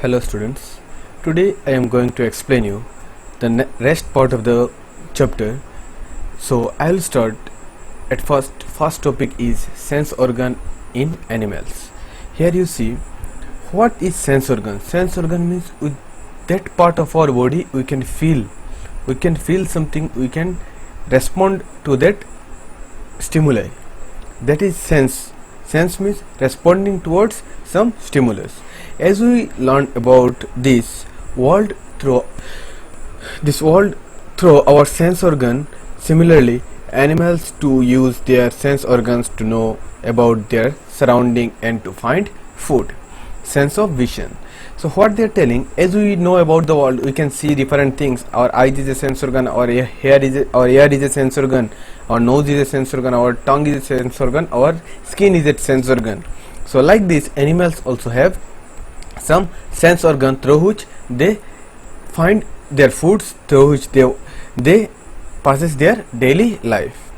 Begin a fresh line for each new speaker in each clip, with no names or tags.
Hello students, today I am going to explain you the rest part of the chapter. So I will start at first topic is sense organ in animals. Here you see what is sense organ. Sense organ means with that part of our body we can feel something, we can respond to that stimuli. That is sense. Sense means responding towards some stimulus. As we learn about this world through our sense organ, similarly animals to use their sense organs to know about their surrounding and to find food. Sense of vision. So what they are telling, as we know about the world, we can see different things. Our eyes is a sense organ, our ear is a sense organ, our nose is a sense organ, our tongue is a sense organ, our skin is a sense organ. So like this, animals also have some sense organ through which they find their foods, through which they passes their daily life.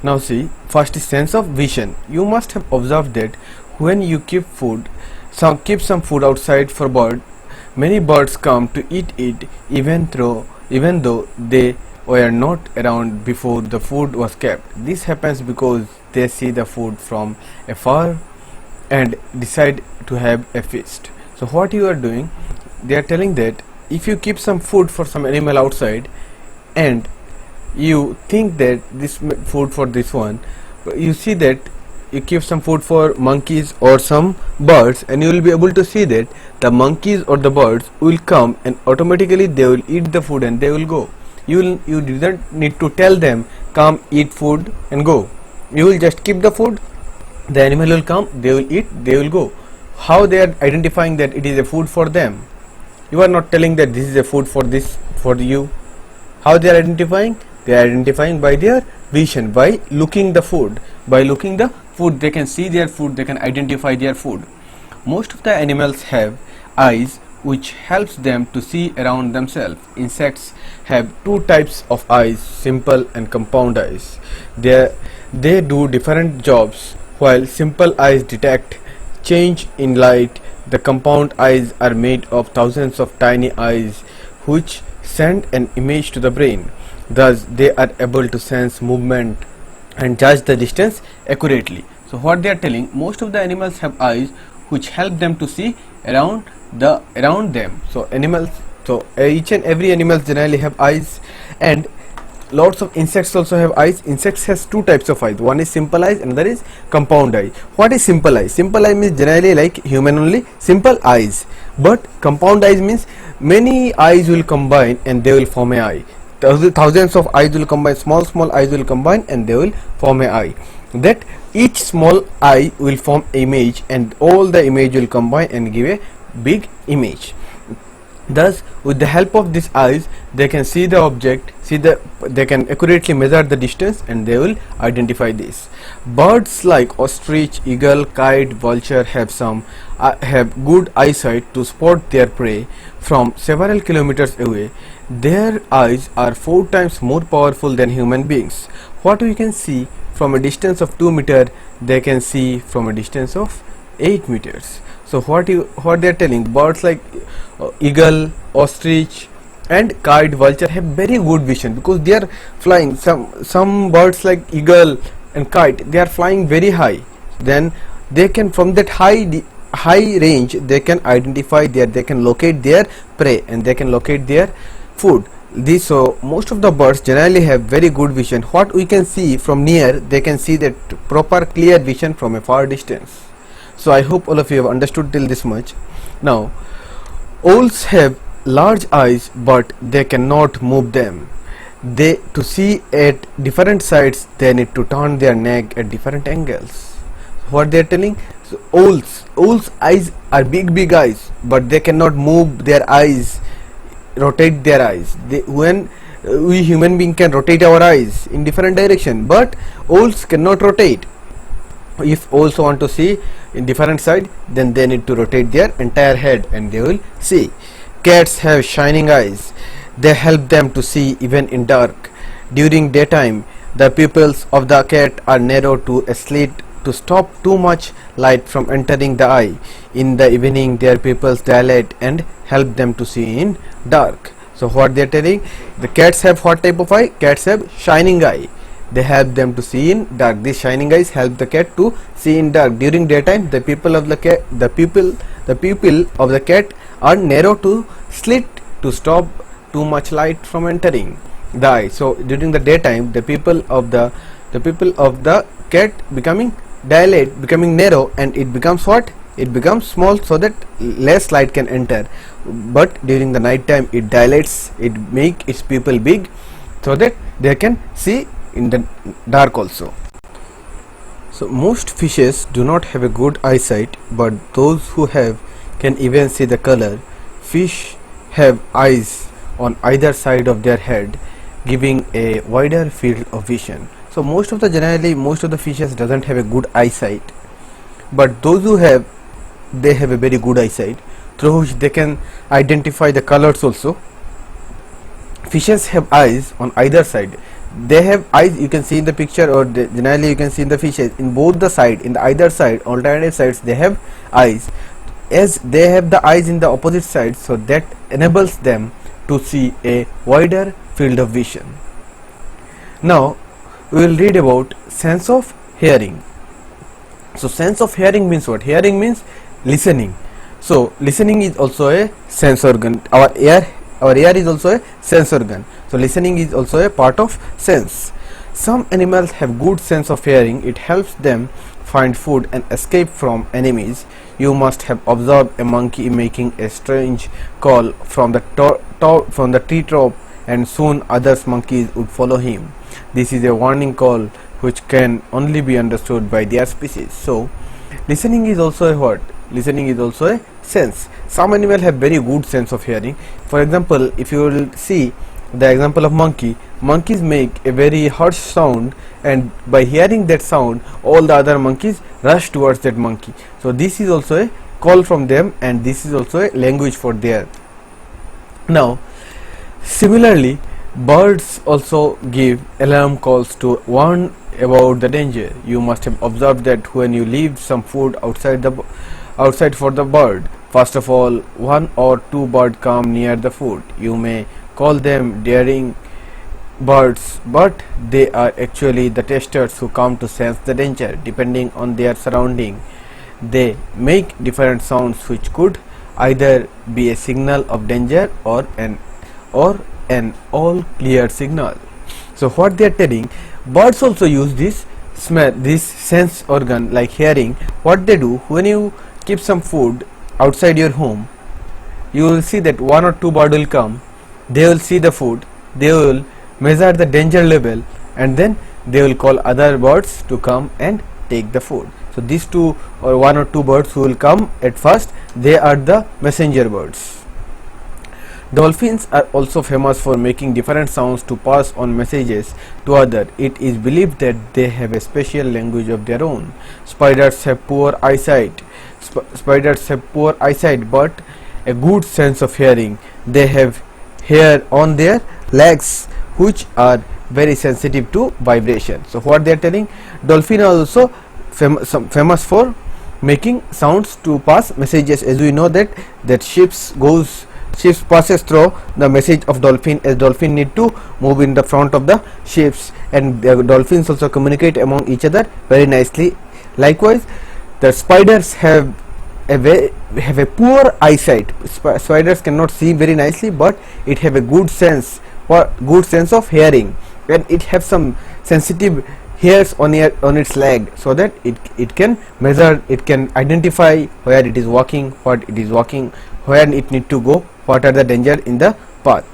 Now see, first is sense of vision. You must have observed that when you keep some food outside for bird, many birds come to eat it even though they were not around before the food was kept. This happens because they see the food from afar and decide to have a feast. So what you are doing, they are telling that if you keep some food for some animal outside and you think that this food for this one, you see that you keep some food for monkeys or some birds, and you will be able to see that the monkeys or the birds will come and automatically they will eat the food and they will go. You didn't need to tell them come eat food and go. You will just keep the food, the animal will come, they will eat, they will go. How they are identifying that it is a food for them? You are not telling that this is a food for you. How they are identifying? They are identifying by their vision, by looking the food. By looking the food, they can see their food, they can identify their food. Most of the animals have eyes which helps them to see around themselves. Insects have two types of eyes, simple and compound eyes. They do different jobs. While simple eyes detect change in light, the compound eyes are made of thousands of tiny eyes which send an image to the brain. Thus they are able to sense movement and judge the distance accurately. So what they are telling, most of the animals have eyes which help them to see around them. So each and every animal generally have eyes, and lots of insects also have eyes. Insects has two types of eyes. One is simple eyes, another is compound eye. What is simple eye? Simple eye means generally like human only, simple eyes. But compound eyes means many eyes will combine and they will form a eye. Thousands of eyes will combine, small eyes will combine and they will form a eye. That each small eye will form image and all the image will combine and give a big image. Thus with the help of these eyes they can see the object, they can accurately measure the distance and they will identify this. Birds like ostrich, eagle, kite, vulture have good eyesight to spot their prey from several kilometers away. Their eyes are 4 times more powerful than human beings. What we can see from a distance of 2 meters, they can see from a distance of 8 meters. So what they are telling, birds like eagle, ostrich and kite, vulture have very good vision because they are flying. Some birds like eagle and kite, they are flying very high. Then they can, from that high range, they can identify they can locate their prey and they can locate their food. So most of the birds generally have very good vision. What we can see from near, they can see that proper clear vision from a far distance. So I hope all of you have understood till this much. Now owls have large eyes but they cannot move them. To see at different sides they need to turn their neck at different angles. What they are telling, so owls eyes are big eyes but they cannot move their eyes, rotate their eyes. When we human being can rotate our eyes in different direction, but owls cannot rotate. If owls want to see in different side, then they need to rotate their entire head and they will see. Cats have shining eyes. They help them to see even in dark. During daytime, the pupils of the cat are narrowed to a slit to stop too much light from entering the eye. In the evening their pupils dilate and help them to see in dark. So what they are telling, the cats have what type of eye? Cats have shining eye. They help them to see in dark. These shining eyes help the cat to see in dark. During daytime the pupil of the pupil of the cat are narrow to slit to stop too much light from entering the eye. So during the daytime the pupil of the cat becoming narrow, and it becomes what? It becomes small so that less light can enter. But during the night time it dilates, it make its pupil big so that they can see in the dark also. So most fishes do not have a good eyesight, but those who have can even see the color. Fish have eyes on either side of their head, giving a wider field of vision. So most of the fishes doesn't have a good eyesight, but those who have, they have a very good eyesight through which they can identify the colors also. Fishes have eyes on either side. They have eyes, you can see in the picture, or generally you can see in the fishes in both the side, in the either side, alternative sides they have eyes. As they have the eyes in the opposite side, so that enables them to see a wider field of vision. Now we will read about sense of hearing. So sense of hearing means what? Hearing means listening. So listening is also a sense organ. Our ear is also a sense organ. So listening is also a part of sense. Some animals have good sense of hearing. It helps them find food and escape from enemies. You must have observed a monkey making a strange call from the treetop, and soon others monkeys would follow him. This is a warning call which can only be understood by their species. So listening is also a what? Listening is also a sense. Some animals have very good sense of hearing. For example, if you will see the example of monkeys make a very harsh sound, and by hearing that sound all the other monkeys rush towards that monkey. So this is also a call from them, and this is also a language for their. Now similarly, birds also give alarm calls to warn about the danger. You must have observed that when you leave some food outside for the bird, first of all, one or two birds come near the food. You may call them daring birds, but they are actually the testers who come to sense the danger. Depending on their surrounding, they make different sounds which could either be a signal of danger or an all clear signal. So what they are telling, birds also use this sense organ like hearing. What they do, when you keep some food outside your home, you will see that one or two birds will come, they will see the food, they will measure the danger level, and then they will call other birds to come and take the food. So these two or one or two birds who will come at first, they are the messenger birds. Dolphins are also famous for making different sounds to pass on messages to others. It is believed that they have a special language of their own. Spiders have poor eyesight. But a good sense of hearing. They have hair on their legs which are very sensitive to vibration. So what they are telling, dolphins are also famous for making sounds to pass messages. As we know that ships passes through the message of dolphin, as dolphin need to move in the front of the ships, and the dolphins also communicate among each other very nicely. Likewise, the spiders have a poor eyesight. Spiders cannot see very nicely, but it have a good sense of hearing, and it have some sensitive hairs on its leg, so that it can measure, it can identify where it is walking, where it need to go, what are the danger in the path.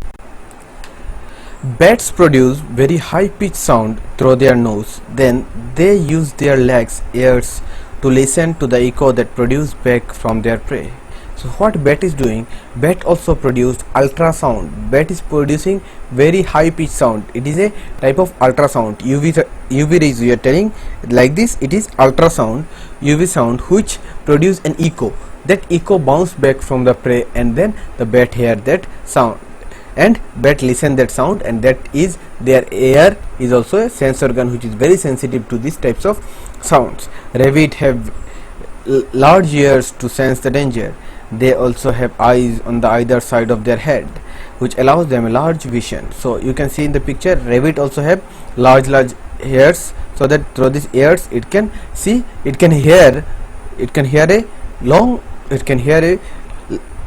Bats produce very high pitched sound through their nose. Then they use their ears to listen to the echo that produced back from their prey. So what bat is doing, bat also produced ultrasound. Bat is producing very high pitched sound. It is a type of ultrasound. UV rays, we are telling like this, it is ultrasound, UV sound, which produce an echo. That echo bounce back from the prey, and then the bat hear that sound. and bat listen that sound, and that is their ear is also a sense organ which is very sensitive to these types of sounds. Rabbit have large ears to sense the danger. They also have eyes on the either side of their head, which allows them a large vision. So you can see in the picture, rabbit also have large ears, so that through these ears it can see, it can hear a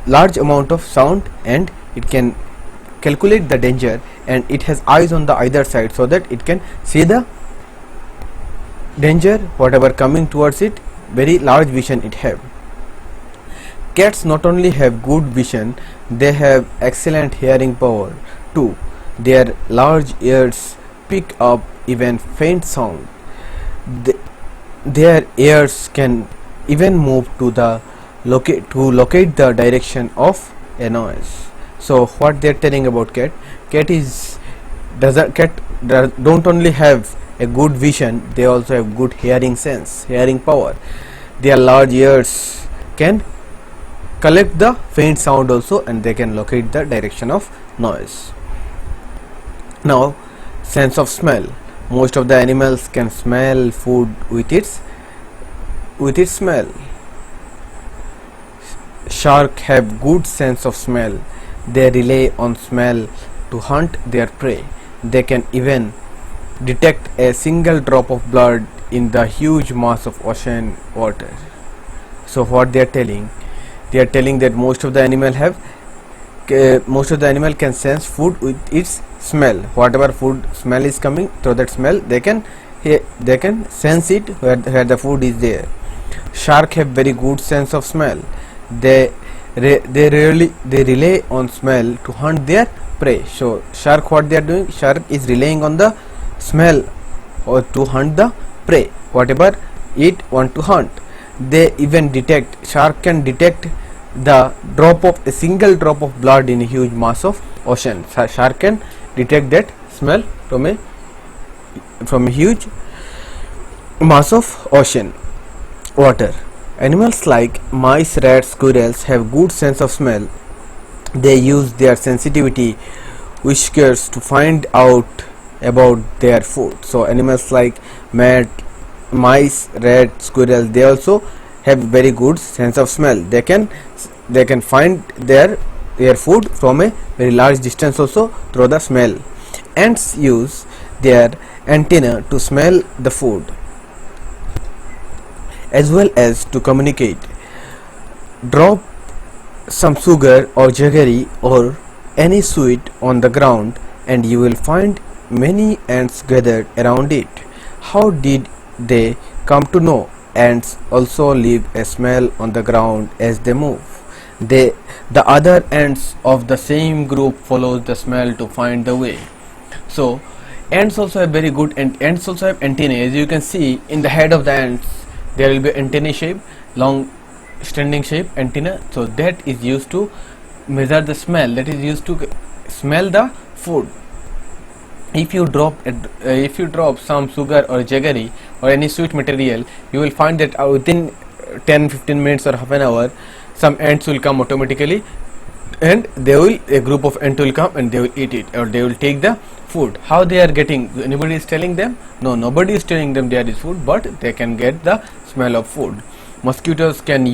large amount of sound, and it can calculate the danger, and it has eyes on the either side so that it can see the danger whatever coming towards it. Very large vision it have. Cats not only have good vision, they have excellent hearing power too. Their large ears pick up even faint sound. Their ears can even move to locate the direction of a noise. So what they are telling about cat don't only have a good vision, they also have good hearing power. Their large ears can collect the faint sound also, and they can locate the direction of noise. Now, sense of smell. Most of the animals can smell food with its smell. Shark have good sense of smell. They rely on smell to hunt their prey. They can even detect a single drop of blood in the huge mass of ocean water. So what they are telling that most of the animal can sense food with its smell. Whatever food smell is coming, through that smell they can sense it where the food is there. Shark have very good sense of smell. They rely on smell to hunt their prey. So shark, what they are doing, shark is relying on the smell or to hunt the prey whatever it want to hunt. They even shark can detect the a single drop of blood in a huge mass of ocean. Shark can detect that smell from a huge mass of ocean water. Animals like mice, rats, squirrels have good sense of smell. They use their sensitivity whiskers to find out about their food. So animals like mice, rats, squirrels, they also have very good sense of smell. They can find their food from a very large distance also through the smell. Ants use their antenna to smell the food as well as to communicate. Drop some sugar or jaggery or any sweet on the ground and you will find many ants gathered around it. How did they come to know? Ants also leave a smell on the ground as they move. The other ants of the same group follows the smell to find the way. So ants also have very good, and ants also have antennae. As you can see in the head of the ants, there will be antennae shape, long standing shape antenna. So that is used to measure the smell, that is used to smell the food. If you drop some sugar or jaggery or any sweet material, you will find that within 10-15 minutes or half an hour some ants will come automatically, and a group of ants will come and they will eat it, or they will take the food. How they are getting? Anybody is telling them? No, nobody is telling them there is food, but they can get the smell of food. Mosquitoes can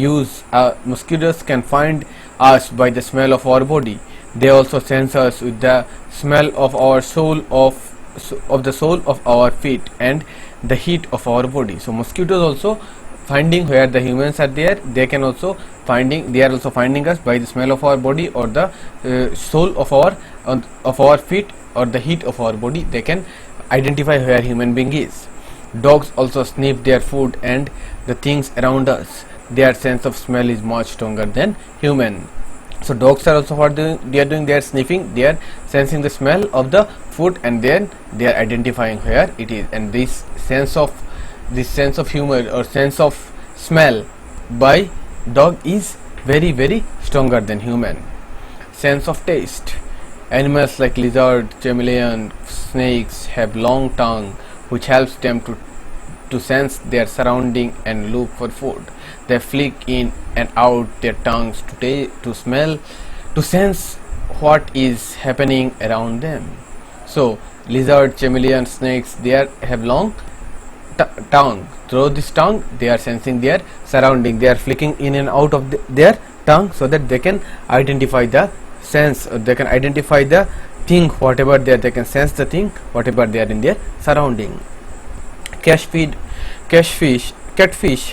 find us by the smell of our body. They also sense us with the smell of our sole of the sole of our feet and the heat of our body. So mosquitoes also finding where the humans are there. They are also finding us by the smell of our body or the sole of our feet or the heat of our body. They can identify where human being is. Dogs also sniff their food and the things around us. Their sense of smell is much stronger than human. So dogs are also they are sniffing, they are sensing the smell of the food, and then they are identifying where it is. And this sense of humor or sense of smell by dog is very, very stronger than human. Sense of taste. Animals like lizard, chameleon, snakes have long tongue which helps them to sense their surrounding and look for food. They flick in and out their tongues to smell, to sense what is happening around them. So lizard, chameleon, snakes, they have long tongue. Through this tongue they are sensing their surrounding, they are flicking in and out of their tongue so that they can identify the sense, they can identify the thing whatever they can sense the thing whatever they are in their surrounding. Catfish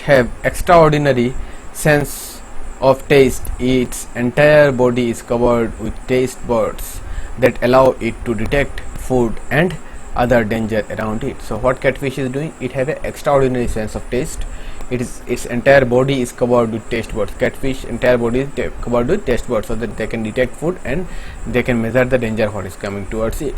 have extraordinary sense of taste. Its entire body is covered with taste buds that allow it to detect food and other danger around it. So what catfish is doing, it have an extraordinary sense of taste. Its entire body is covered with taste buds. Catfish entire body is covered with taste buds so that they can detect food and they can measure the danger what is coming towards it.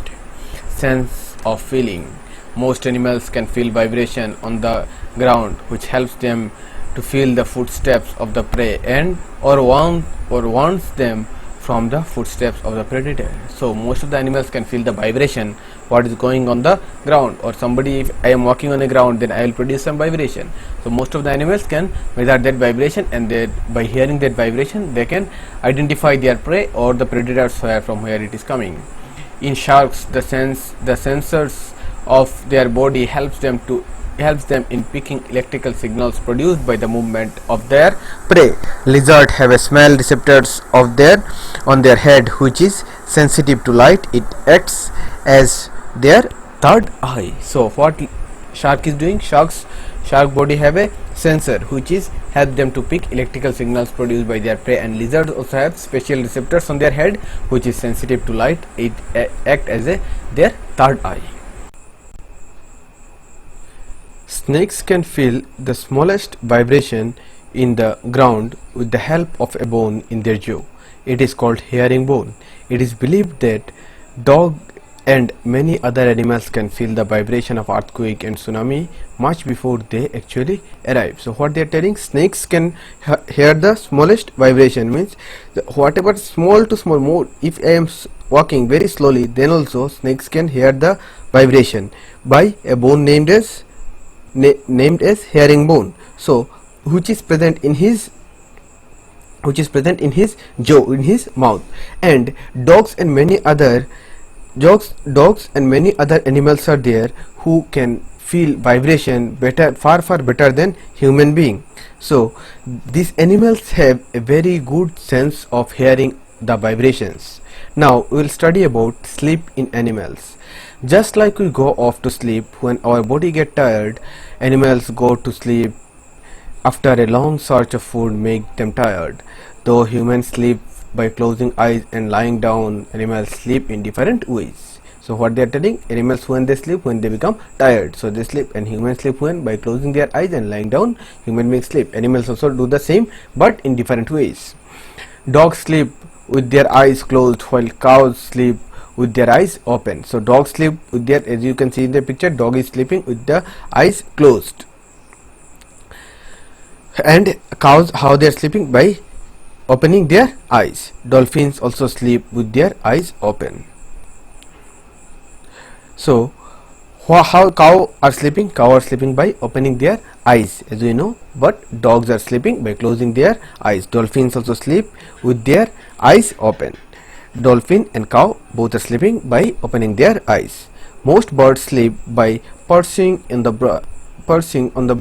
Sense of feeling. Most animals can feel vibration on the ground, which helps them to feel the footsteps of the prey and or warns them from the footsteps of the predator. So most of the animals can feel the vibration what is going on the ground, or somebody, if I am walking on the ground, then I will produce some vibration. So most of the animals can measure that vibration, and by hearing that vibration they can identify their prey or the predators from where it is coming. In sharks, the sensors of their body helps them in picking electrical signals produced by the movement of their prey. Lizards have a smell receptors on their head which is sensitive to light. It acts as their third eye. So what shark is doing, shark body have a sensor which is help them to pick electrical signals produced by their prey, and lizards also have special receptors on their head which is sensitive to light. It act as their third eye. Snakes can feel the smallest vibration in the ground with the help of a bone in their jaw. It is called hearing bone. It is believed that dog and many other animals can feel the vibration of earthquake and tsunami much before they actually arrive. So what they are telling, snakes can hear the smallest vibration, means whatever small to small, more if I am walking very slowly, then also snakes can hear the vibration by a bone named as hearing bone, so which is present in his jaw, in his mouth. And dogs and many other animals are there who can feel vibration far better than human being. So these animals have a very good sense of hearing the vibrations. Now we will study about sleep in animals. Just like we go off to sleep when our body get tired, animals go to sleep after a long search of food make them tired. Though humans sleep by closing eyes and lying down, animals sleep in different ways. So what they are telling, animals when they sleep, when they become tired, so they sleep, and humans sleep when by closing their eyes and lying down. Human beings sleep. Animals also do the same but in different ways. Dogs sleep with their eyes closed while cows sleep with their eyes open. So dogs sleep with their, as you can see in the picture, dog is sleeping with the eyes closed, and cows, how they are sleeping, by opening their eyes. Dolphins also sleep with their eyes open. So how cow are sleeping? Cow are sleeping by opening their eyes, as we know, but dogs are sleeping by closing their eyes. Dolphins also sleep with their eyes open. Dolphin and cow both are sleeping by opening their eyes. Most birds sleep by perching on the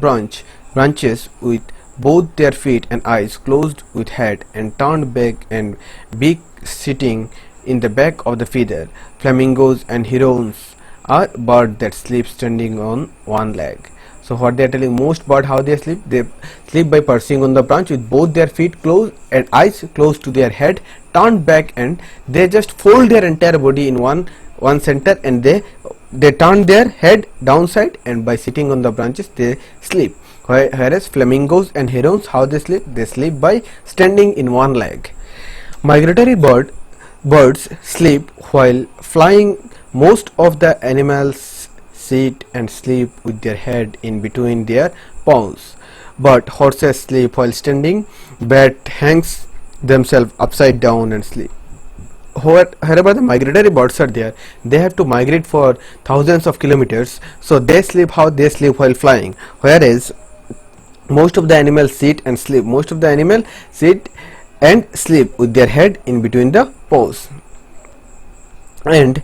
branches with both their feet and eyes closed, with head and turned back and beak sitting in the back of the feather. Flamingos and herons are birds that sleep standing on one leg. So what they are telling, most birds how they sleep by perching on the branch with both their feet closed and eyes close to their head, turned back, and they just fold their entire body in one center, and they turn their head downside, and by sitting on the branches they sleep. Whereas flamingos and herons, how they sleep by standing in one leg. Migratory birds sleep while flying. Most of the animals sit and sleep with their head in between their paws, but horses sleep while standing. Bat hangs themselves upside down and sleep. Wherever the migratory birds are there, they have to migrate for thousands of kilometers, so they sleep how they sleep while flying. Whereas most of the animals sit and sleep. Most of the animals sit and sleep with their head in between the paws. And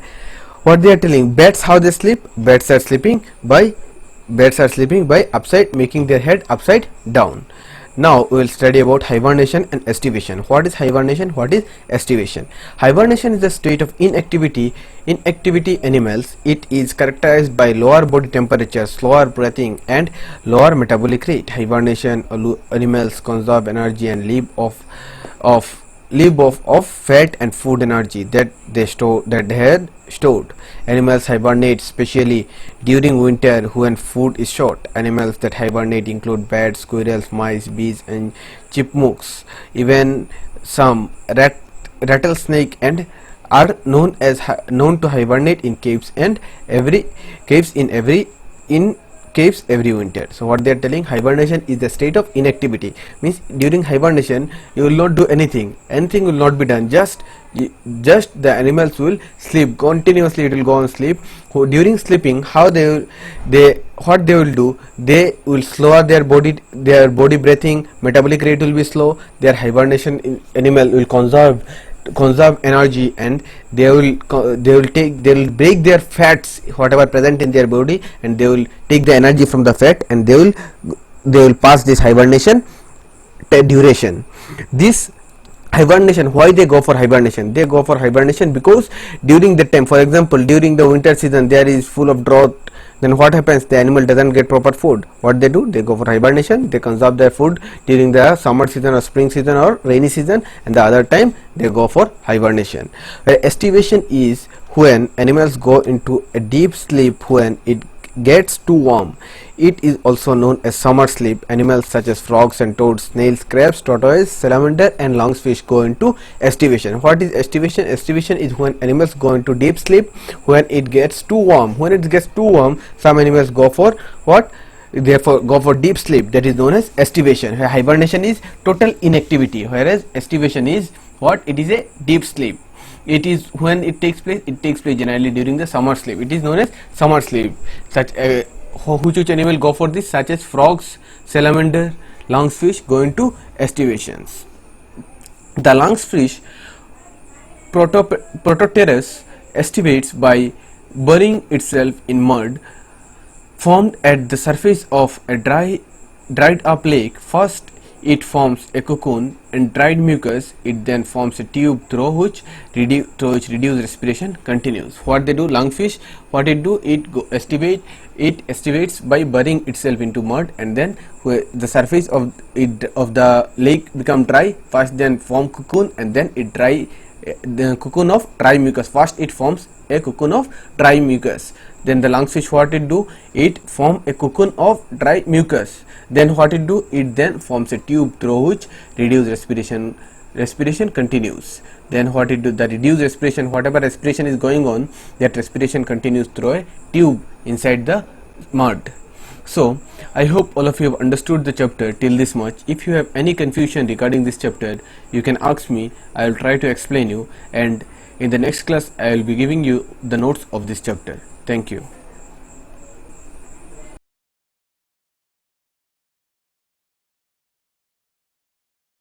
what they are telling, bats, how they sleep? Bats are sleeping by upside, making their head upside down. Now we will study about hibernation and estivation. What is hibernation? What is estivation? Hibernation is a state of inactivity animals. It is characterized by lower body temperature, slower breathing, and lower metabolic rate. Hibernation animals conserve energy and live off fat and food energy that they had stored. Animals hibernate especially during winter when food is short. Animals that hibernate include bats, squirrels, mice, bees, and chipmunks. Even some rattlesnake and are known to hibernate in caves and in caves every winter. So what they are telling, hibernation is the state of inactivity, means during hibernation you will not do anything will not be done, just the animals will sleep continuously. It will go on sleep. During sleeping, what they will do, they will slow their body breathing, metabolic rate will be slow, their hibernation animal will conserve energy, and they will break their fats whatever present in their body, and they will take the energy from the fat, and they will pass this hibernation duration. This hibernation, why they go for hibernation? They go for hibernation because during the time, for example during the winter season, there is full of drought. Then what happens? The animal doesn't get proper food. What they do? They go for hibernation. They conserve their food during the summer season or spring season or rainy season, and the other time they go for hibernation. Estivation is when animals go into a deep sleep when it gets too warm. It is also known as summer sleep. Animals such as frogs and toads, snails, crabs, tortoises, salamander, and lungfish go into estivation. What is estivation? Estivation is when animals go into deep sleep when it gets too warm. When it gets too warm, some animals go for what? Therefore go for deep sleep. That is known as estivation. Hibernation is total inactivity, whereas estivation is what? It is a deep sleep. It is when it takes place generally during the summer sleep. It is known as summer sleep. Which animal go for this? Such as frogs, salamander, lungfish go into estivations. The lungfish Protopterus estivates by burying itself in mud formed at the surface of a dried up lake. First it forms a cocoon and dried mucus. It then forms a tube through which reduced respiration continues. What they do, lungfish, what it do, it estivates by burying itself into mud, and then the surface of the lake become dry. First then form cocoon, and then it the cocoon of dry mucus. First it forms a cocoon of dry mucus. Then the lungfish, what it do, it form a cocoon of dry mucus. Then what it do, it then forms a tube through which reduced respiration continues. Then what it do, the reduced respiration, whatever respiration is going on, that respiration continues through a tube inside the mud. So I hope all of you have understood the chapter till this much. If you have any confusion regarding this chapter, you can ask me. I will try to explain you, and in the next class I will be giving you the notes of this chapter. Thank you.